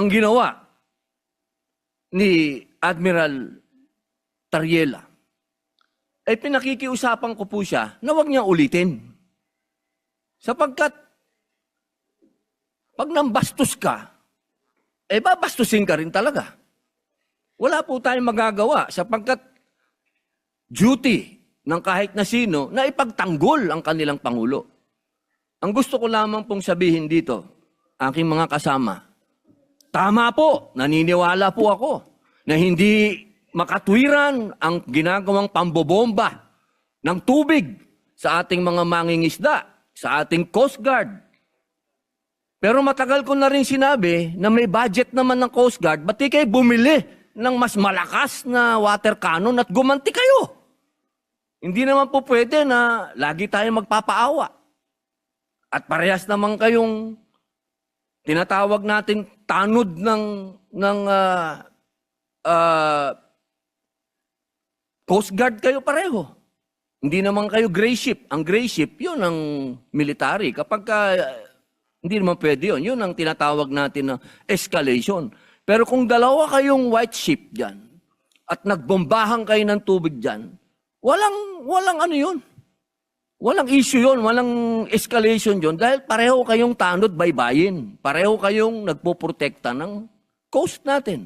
ang ginawa ni Admiral Tariela, ay pinakikiusapan ko po siya na huwag niyang ulitin. Sapagkat, pag nambastos ka, babastusin ka rin talaga. Wala po tayong magagawa sapagkat duty ng kahit na sino na ipagtanggol ang kanilang Pangulo. Ang gusto ko lamang pong sabihin dito, aking mga kasama, tama po, naniniwala po ako na hindi makatwiran ang ginagawang pambobomba ng tubig sa ating mga mangingisda, sa ating Coast Guard. Pero matagal ko na rin sinabi na may budget naman ng Coast Guard, ba't di kayo bumili ng mas malakas na water cannon at gumanti kayo? Hindi naman po pwede na lagi tayo magpapaawa. At parehas naman kayong tinatawag nating tanod ng Coast Guard kayo pareho. Hindi naman kayo gray ship. Ang gray ship, yun ang military. Kapag hindi naman pwede yun. Yun ang tinatawag natin na escalation. Pero kung dalawa kayong white ship dyan at nagbombahan kayo ng tubig dyan, walang ano yun. Walang issue yun, walang escalation yun dahil pareho kayong tanod baybayin. Pareho kayong nagpoprotekta ng coast natin.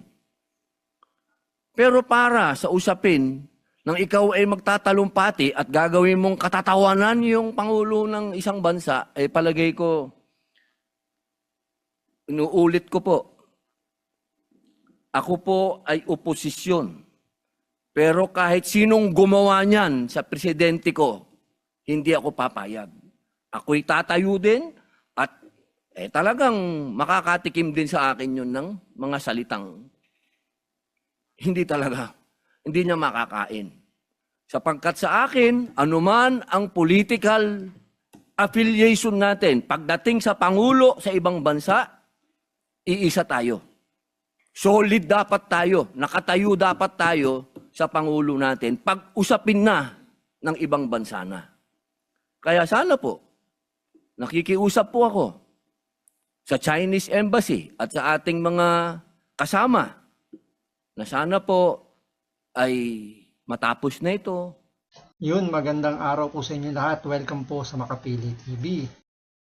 Pero para sa usapin nang ikaw ay magtatalumpati at gagawin mong katatawanan yung Pangulo ng isang bansa, palagay ko, inuulit ko po, ako po ay oposisyon. Pero kahit sinong gumawa niyan sa presidente ko, hindi ako papayag. Ako'y tatayo din at talagang makakatikim din sa akin yun ng mga salitang hindi talaga, hindi niya makakain. Sapagkat sa akin, anuman ang political affiliation natin, pagdating sa Pangulo sa ibang bansa, iisa tayo. Solid dapat tayo, nakatayo dapat tayo sa Pangulo natin, pag-usapin na ng ibang bansa na. Kaya sana po, nakikiusap po ako sa Chinese Embassy at sa ating mga kasama na sana po ay matapos na ito. Yun, magandang araw po sa inyo lahat. Welcome po sa Makapili TV.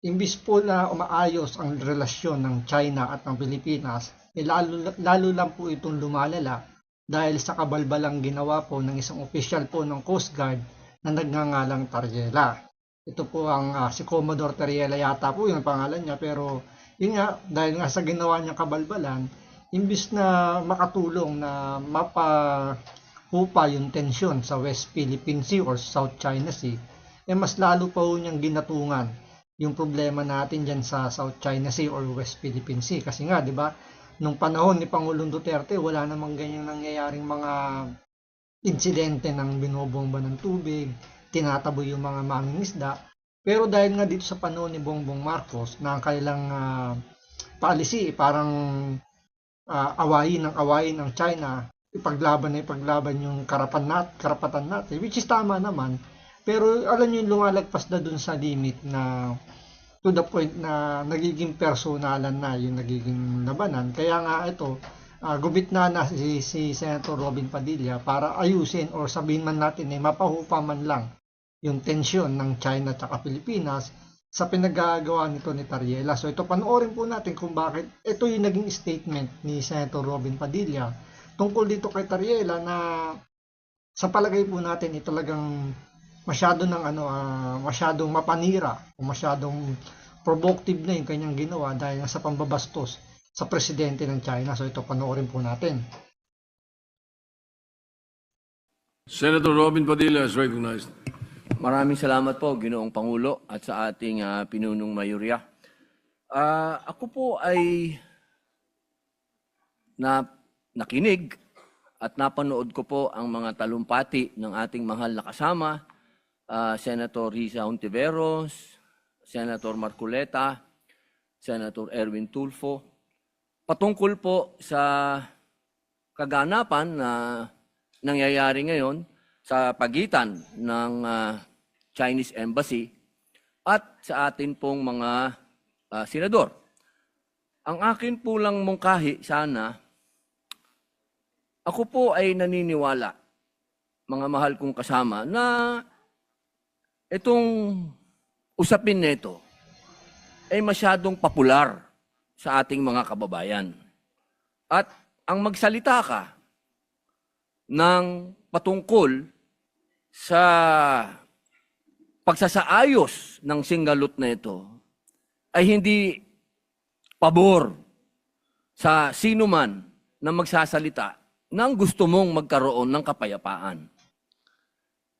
Imbis po na umaayos ang relasyon ng China at ng Pilipinas, lalo lang po itong lumalala dahil sa kabalbalang ginawa po ng isang opisyal po ng Coast Guard na nagngangalang Tariela. Ito po ang si Commodore Tariela yata po yung pangalan niya, pero yun nga, dahil nga sa ginawa niyang kabalbalan, imbis na makatulong na mapahupa yung tensyon sa West Philippine Sea or South China Sea, mas lalo pa po niyang ginatungan yung problema natin dyan sa South China Sea or West Philippine Sea. Kasi nga, di ba, nung panahon ni Pangulong Duterte, wala namang ganyang nangyayaring mga insidente ng binobomba ng tubig, tinataboy yung mga mangingisda. Pero dahil nga dito sa panahon ni Bongbong Marcos, na ang kanilang policy, parang awayin ng China, ipaglaban yung karapatan natin, which is tama naman. Pero alam nyo, lumalagpas na dun sa limit na to the point na nagiging personalan na yung nagiging labanan. Kaya nga ito, gumit na si Senator Robin Padilla para ayusin or sabihin man natin mapahupa man lang yung tensyon ng China at Pilipinas sa pinagagawa nito ni Tariela. So ito, panoorin po natin kung bakit ito yung naging statement ni Senator Robin Padilla tungkol dito kay Tariela na sa palagay po natin talagang masyadong mapanira o masyadong provocative na yung kanyang ginawa dahil sa pambabastos sa presidente ng China. So ito, panoorin po natin. Senator Robin Padilla is recognized. Maraming salamat po, Ginoong Pangulo, at sa ating pinunong mayorya. Ako po ay nakinig at napanood ko po ang mga talumpati ng ating mahal na kasama, Senator Risa Hontiveros, Senator Marcoleta, Senator Erwin Tulfo, patungkol po sa kaganapan na nangyayari ngayon sa pagitan ng Chinese Embassy at sa atin pong mga senador. Ang akin po lang mungkahi sana, ako po ay naniniwala, mga mahal kong kasama, na itong usapin nito ay masyadong popular sa ating mga kababayan. At ang magsalita ka ng patungkol sa pagsasaayos ng singalot na ito ay hindi pabor sa sino man na magsasalita nang gusto mong magkaroon ng kapayapaan.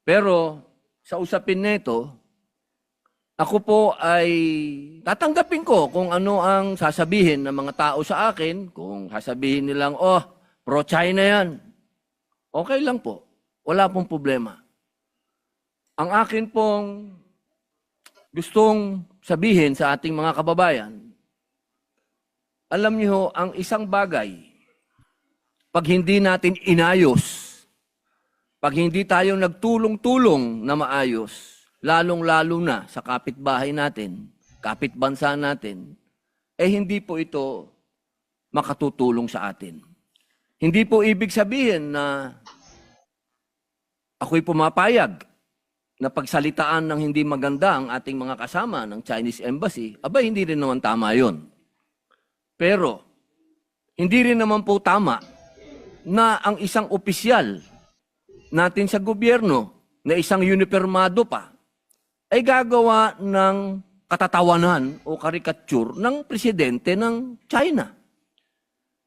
Pero sa usapin nito, ako po ay tatanggapin ko kung ano ang sasabihin ng mga tao sa akin. Kung sasabihin nilang, oh, pro-China yan. Okay lang po. Wala pong problema. Ang akin pong gustong sabihin sa ating mga kababayan, alam niyo, ang isang bagay, pag hindi natin inayos, pag hindi tayo nagtulong-tulong na maayos, lalong-lalo na sa kapitbahay natin, kapitbansa natin, hindi po ito makatutulong sa atin. Hindi po ibig sabihin na ako'y pumapayag na pagsalitaan ng hindi maganda ang ating mga kasama ng Chinese Embassy. Aba, hindi rin naman tama yun. Pero, hindi rin naman po tama na ang isang opisyal natin sa gobyerno na isang unipermado pa ay gagawa ng katatawanan o karikature ng presidente ng China.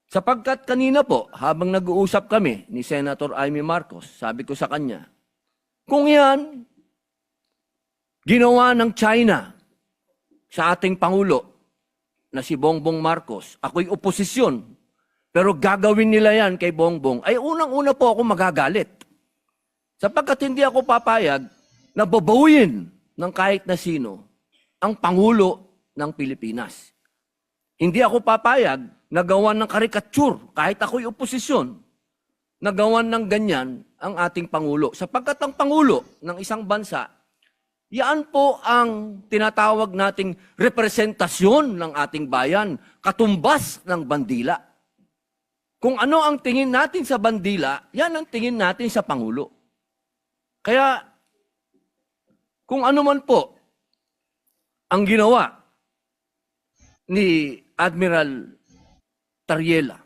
Sapagkat kanina po, habang nag-uusap kami ni Senator Amy Marcos, sabi ko sa kanya, kung yan, ginawa ng China sa ating Pangulo na si Bongbong Marcos, ako'y oposisyon, pero gagawin nila yan kay Bongbong, ay unang-una po ako magagalit. Sapagkat hindi ako papayag na babawin ng kahit na sino ang Pangulo ng Pilipinas. Hindi ako papayag na gawan ng karikature kahit ako'y oposisyon, na gawan ng ganyan ang ating Pangulo. Sapagkat ang Pangulo ng isang bansa, yan po ang tinatawag nating representasyon ng ating bayan, katumbas ng bandila. Kung ano ang tingin natin sa bandila, yan ang tingin natin sa Pangulo. Kaya, kung ano man po ang ginawa ni Admiral Tariela,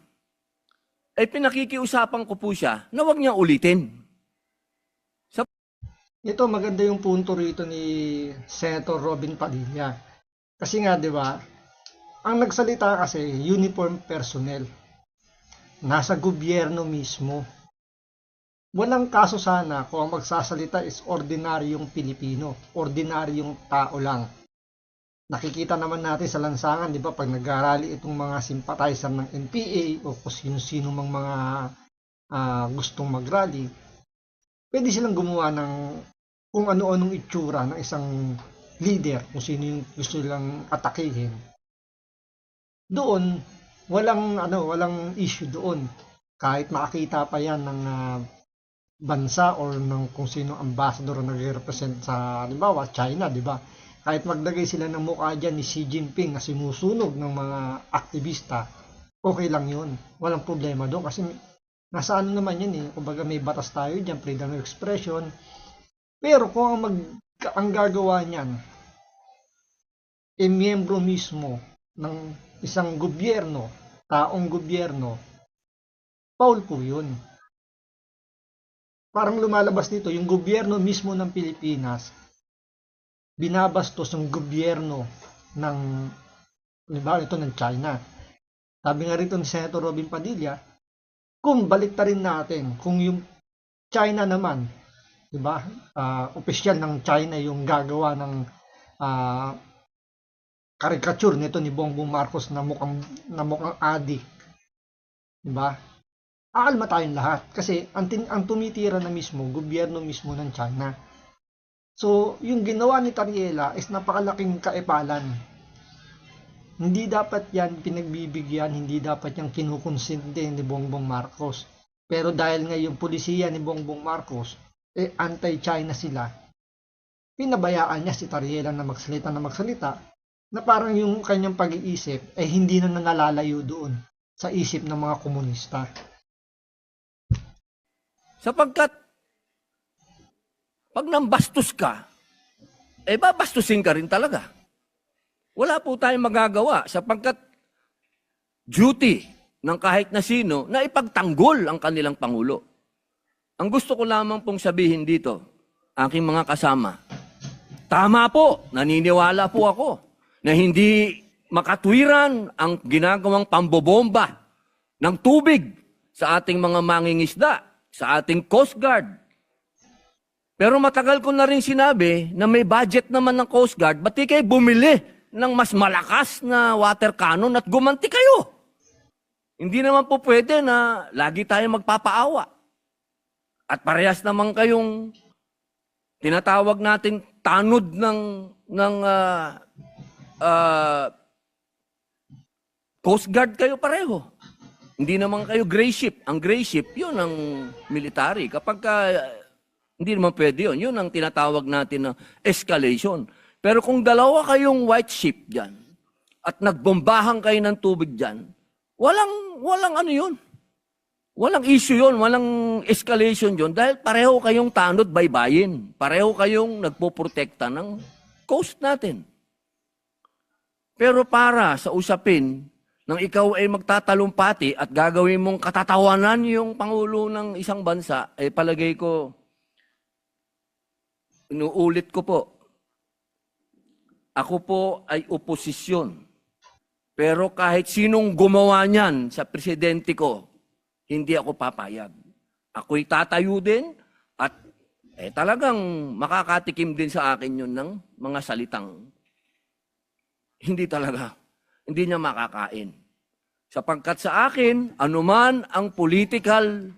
ay pinakikiusapan ko po siya na huwag niya ulitin. Ito maganda yung punto rito ni Senator Robin Padilla. Kasi nga 'di ba, ang nagsalita kasi uniform personnel. Nasa gobyerno mismo. Walang kaso sana kung ang magsasalita is ordinaryong Pilipino, ordinaryong tao lang. Nakikita naman natin sa lansangan, 'di ba, pag nag-rally itong mga sympathizer ng NPA o kung sino-sino mang mga gustong mag-rally, pwede silang gumawa ng kung ano-anong itsura ng isang leader, kung sino yung gusto nilang atakihin. Doon, walang issue doon. Kahit makakita pa yan ng bansa or ng kung sino ambassador na nagre-represent sa, halimbawa, China, di ba? Kahit maglagay sila ng mukha dyan ni Xi Jinping na sinusunog ng mga aktivista, okay lang yun. Walang problema doon kasi nasa ano naman yan eh. Kumbaga may batas tayo dyan, freedom of expression. Pero kung ang gagawa niyan, miyembro mismo ng isang gobyerno, taong gobyerno, foul po yun. Parang lumalabas dito, yung gobyerno mismo ng Pilipinas, binabastos ng gobyerno ng, halimbawa ito ng China. Sabi nga rito ni Senator Robin Padilla, kung baliktarin natin, kung yung China naman, diba? Opisyal ng China yung gagawa ng caricature nito ni Bongbong Marcos na mukhang adik. Diba? Aalma tayong lahat kasi ang tumitira na mismo, gobyerno mismo ng China. So, yung ginawa ni Tariela is napakalaking kaipalan. Hindi dapat yan pinagbibigyan, hindi dapat yung kinukonsente ni Bongbong Marcos. Pero dahil nga yung pulisiya ni Bongbong Marcos, anti-China sila, pinabayaan niya si Tariela na magsalita na parang yung kanyang pag-iisip ay hindi na nalalayo doon sa isip ng mga komunista. Sapagkat, pag nambastos ka, babastusin ka rin talaga. Wala po tayong magagawa sapagkat duty ng kahit na sino na ipagtanggol ang kanilang Pangulo. Ang gusto ko lamang pong sabihin dito, aking mga kasama, tama po, naniniwala po ako na hindi makatwiran ang ginagawang pambobomba ng tubig sa ating mga mangingisda, sa ating Coast Guard. Pero matagal ko na rin sinabi na may budget naman ng Coast Guard, ba't di kayo bumili ng mas malakas na water cannon at gumanti kayo? Hindi naman po pwede na lagi tayo magpapaawa. At parehas naman kayong tinatawag natin tanod ng Coast Guard kayo pareho. Hindi naman kayo gray ship. Ang gray ship, yun ang military. Kapag hindi naman pwede yun. Yun ang tinatawag natin na escalation. Pero kung dalawa kayong white ship dyan, at nagbombahan kayo ng tubig dyan, walang ano yun. Walang issue yun, walang escalation yun, dahil pareho kayong tanod baybayin. Pareho kayong nagpoprotekta ng coast natin. Pero para sa usapin, nang ikaw ay magtatalumpati at gagawin mong katatawanan yung Pangulo ng isang bansa, palagay ko, inuulit ko po, ako po ay oposisyon. Pero kahit sinong gumawa niyan sa presidente ko, hindi ako papayag. Ako'y tatayo din at talagang makakatikim din sa akin yun ng mga salitang hindi niya makakain. Sapagkat sa akin, anuman ang political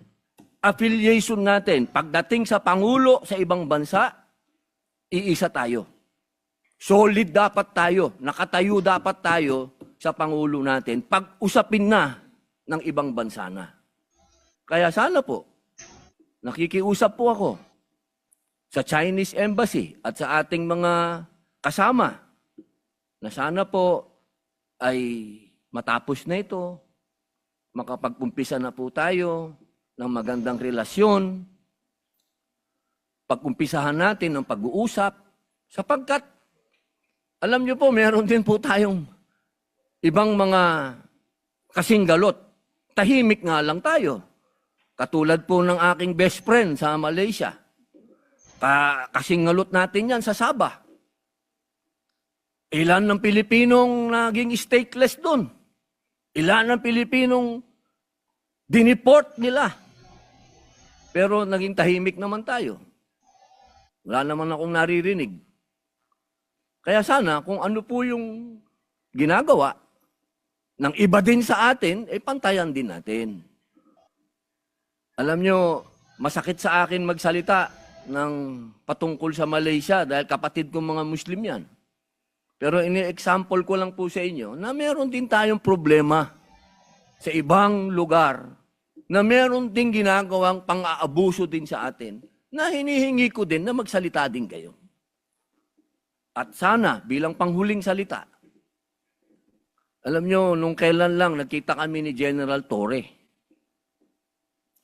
affiliation natin, pagdating sa Pangulo sa ibang bansa, iisa tayo. Solid dapat tayo, nakatayo dapat tayo sa Pangulo natin, pag-usapin na ng ibang bansa na. Kaya sana po, nakikiusap po ako sa Chinese Embassy at sa ating mga kasama na sana po ay matapos na ito, makapag-umpisa na po tayo ng magandang relasyon, pag-umpisahan natin ng pag-uusap, sapagkat, alam niyo po, meron din po tayong ibang mga kasinggalot. Tahimik nga lang tayo. Katulad po ng aking best friend sa Malaysia. Kasingalot natin yan sa Sabah. Ilan ng Pilipinong naging stateless doon? Ilan ng Pilipinong dineport nila? Pero naging tahimik naman tayo. Wala naman akong naririnig. Kaya sana kung ano po yung ginagawa ng iba din sa atin, pantayan din natin. Alam nyo, masakit sa akin magsalita ng patungkol sa Malaysia dahil kapatid kong mga Muslim yan. Pero ini-example ko lang po sa inyo na meron din tayong problema sa ibang lugar na meron din ginagawang pang-aabuso din sa atin na hinihingi ko din na magsalita din kayo. At sana, bilang panghuling salita, alam nyo, nung kailan lang nakita kami ni General Torre.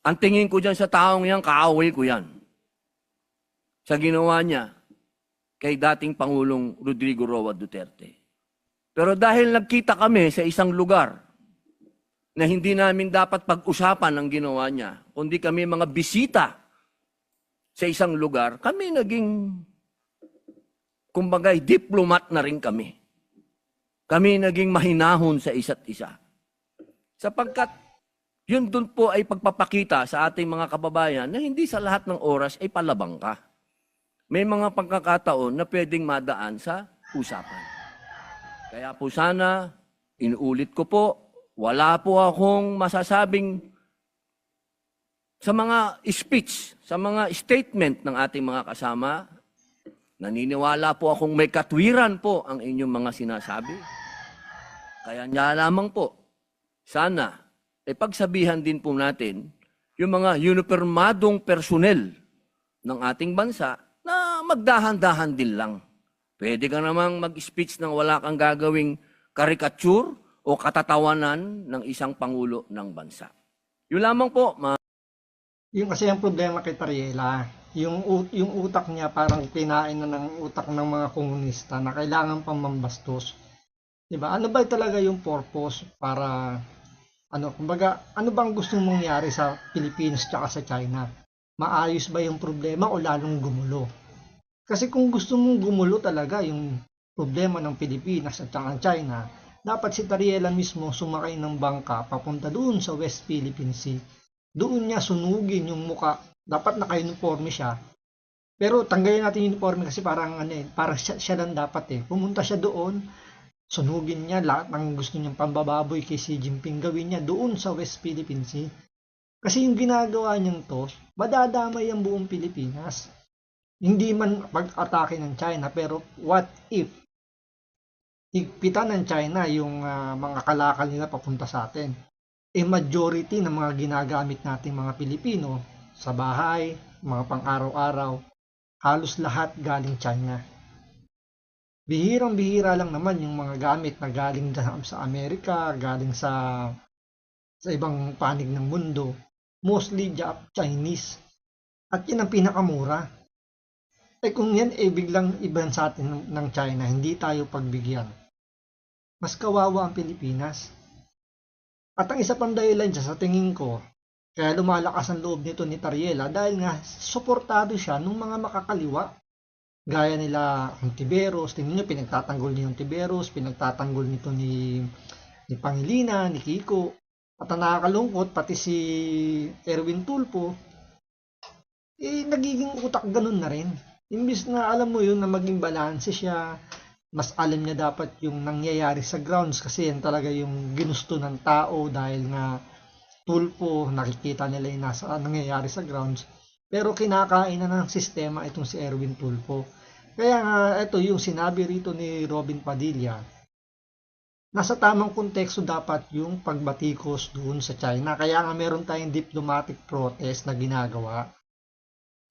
Ang tingin ko dyan sa taong yan, kaaway ko yan. Sa ginawa niya kay dating Pangulong Rodrigo Roa Duterte. Pero dahil nagkita kami sa isang lugar na hindi namin dapat pag-usapan ang ginawa niya, kundi kami mga bisita sa isang lugar, kami naging, kumbagay, diplomat na rin kami. Kami naging mahinahon sa isa't isa. Sapagkat yun dun po ay pagpapakita sa ating mga kababayan na hindi sa lahat ng oras ay palabang ka. May mga pagkakataon na pwedeng madaan sa usapan. Kaya po sana, inuulit ko po, wala po akong masasabing sa mga speech, sa mga statement ng ating mga kasama. Naniniwala po akong may katwiran po ang inyong mga sinasabi. Kaya niya lamang po, sana, pagsabihan din po natin yung mga unipermadong personel ng ating bansa na magdahan-dahan din lang. Pwede ka namang mag-speech ng wala kang gagawing karikature o katatawanan ng isang pangulo ng bansa. Yun lamang po, Yung kasi ang problema kay Tariela, yung utak niya parang kinain na ng utak ng mga komunista na kailangan pang mambastos. 'Di ba? Ano ba talaga yung purpose para kumbaga, ano bang gusto mong mangyari sa Pilipinas at sa China? Maayos ba yung problema o lalong gumulo? Kasi kung gusto mong gumulo talaga yung problema ng Pilipinas at ng China, dapat si Tariela mismo sumakay ng bangka papunta doon sa West Philippine Sea. Doon niya sunugin yung muka. Dapat naka-uniforme siya. Pero tanggalin natin yung uniforme kasi parang parang siya lang dapat Pumunta siya doon, sunugin niya lahat ng gusto niyang pambababoy kay Xi Jinping, gawin niya doon sa West Philippine Sea. Kasi yung ginagawa niyang to, madadamay ang buong Pilipinas. Hindi man pag-atake ng China, pero what if higpitan ng China yung mga kalakal nila papunta sa atin? Majority ng mga ginagamit nating mga Pilipino sa bahay, mga pang-araw-araw, halos lahat galing China. Bihirang-bihira lang naman yung mga gamit na galing sa Amerika, galing sa ibang panig ng mundo. Mostly Chinese. At yan ang pinakamura. Kung yan biglang iban sa atin ng China, hindi tayo pagbigyan. Mas kawawa ang Pilipinas. At ang isa pang dahilan dyan sa tingin ko, kaya lumalakas ang loob nito ni Tariela dahil nga suportado siya ng mga makakaliwa. Gaya nila Ontiveros, tingnan nyo, pinagtatanggol niya yung Ontiveros, pinagtatanggol nito ni Pangilinan, ni Kiko. At ang nakakalungkot, pati si Erwin Tulfo, nagiging utak ganun na rin. Imbis na alam mo yun na maging balanse siya, mas alam niya dapat yung nangyayari sa grounds kasi yan talaga yung ginusto ng tao dahil nga Tulfo, nakikita nila yung nangyayari sa grounds. Pero kinakain na ng sistema itong si Erwin Tulfo. Kaya nga ito yung sinabi rito ni Robin Padilla, nasa tamang konteksto dapat yung pagbatikos doon sa China. Kaya nga meron tayong diplomatic protest na ginagawa.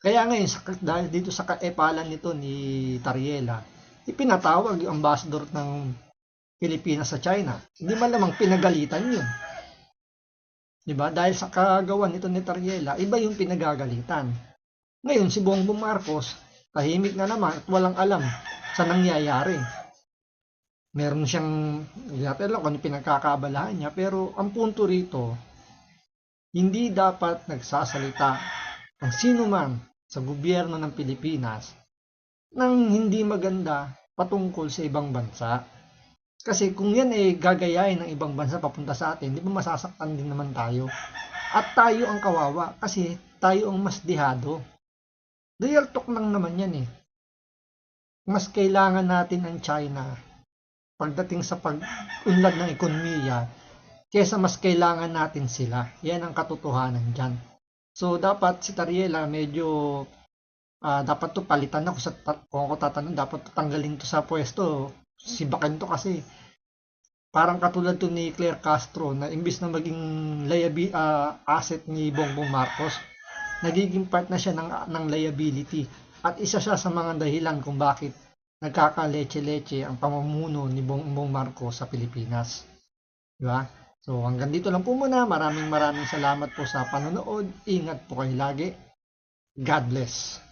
Kaya ngayon, dahil dito sa kaepalan nito ni Tariela, ipinatawag yung ambassador ng Pilipinas sa China. Hindi man lamang pinagalitan yun. Diba? Dahil sa kagawan nito ni Tariela, iba yung pinagagalitan. Ngayon, si Bongbong Marcos, tahimik na naman at walang alam sa nangyayari. Meron siyang, hindi natin alam kung pinagkakabalahan niya, pero ang punto rito, hindi dapat nagsasalita ang sino man sa gobyerno ng Pilipinas nang hindi maganda patungkol sa ibang bansa. Kasi kung yan gagayahin ng ibang bansa papunta sa atin, di ba masasaktan din naman tayo? At tayo ang kawawa kasi tayo ang mas dihado. Real talk lang naman yan Mas kailangan natin ang China pagdating sa pag-unlad ng ekonomiya kesa mas kailangan natin sila. Yan ang katotohanan dyan. So dapat si Tariela medyo dapat to palitan ako kung ako tatanong, dapat to tanggalin to sa pwesto. Sibakan to kasi parang katulad to ni Claire Castro na imbis na maging asset ni Bongbong Marcos, nagiging part na siya ng liability. At isa siya sa mga dahilan kung bakit nagkakaleche-leche ang pamumuno ni Bongbong Marcos sa Pilipinas. Diba? So hanggang dito lang po muna. Maraming salamat po sa panonood. Ingat po kayo lagi. God bless.